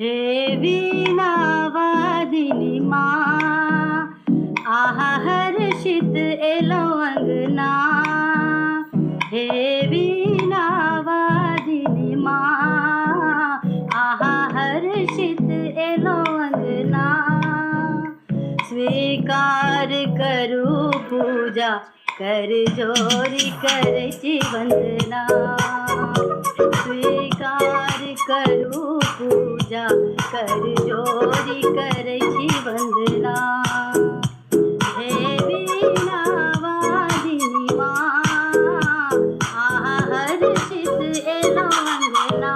हे वीणावादिनी माँ, आहा हर्षित एलो अंगना। हे वीणावादिनी माँ, आहा हर्षित एलो अंगना। स्वीकार करू पूजा, कर जोरी करची वंदना। स्वीकार करू पूजा, कर जोरी करची वंदना। हे वीणावादिनी माँ, आहा हर्षित एलो अंगना।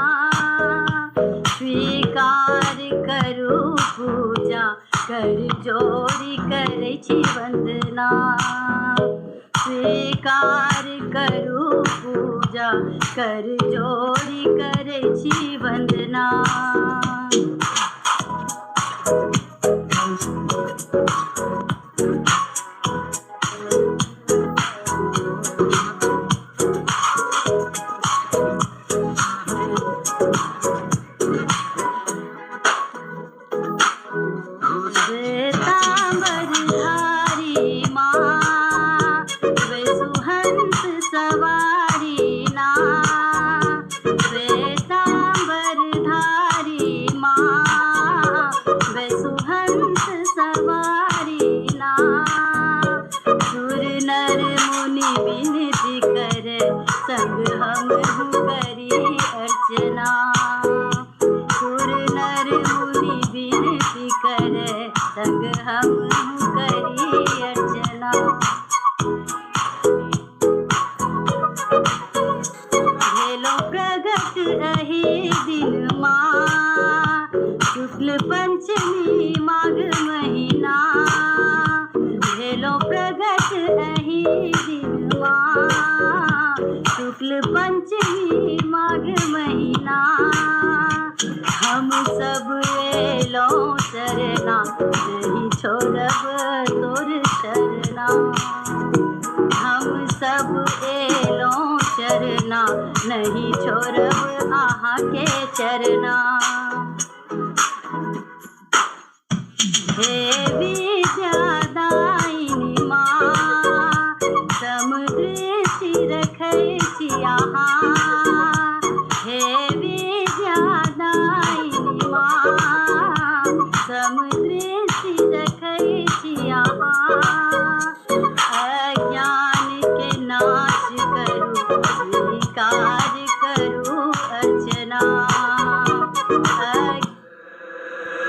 स्वीकार करू पूजा, कर जोरी करची वंदना। स्वीकार करू पूजा, कर जोरी करची वंदना। श्वेतांबरधारी माँ, वे सुहंस सवारी ना। श्वेतांबरधारी माँ, वे सुहंस सवारी ना। सुर नर मुनि विनती करे, संग हम करी अर्चना। सुर नर मुनि विनती करे, संग हम करी अर्चना। भेलो प्रगट अहि दिन माँ, शुक्ल पंचमी माघ महीना। भेलो प्रगट अहि दिन माँ, शुक्ल पंचमी माघ महीना। हम सब एलो शरणा, नहीं छोड़ब तोर शरणा। हम सब एलो शरणा, नहीं छोड़ब आहा के चरना। हे विद्यादायिनी माँ, समदृष्टि रखै छी आहा। हे विद्यादायिनी माँ, समदृष्टि रखै छी आहा।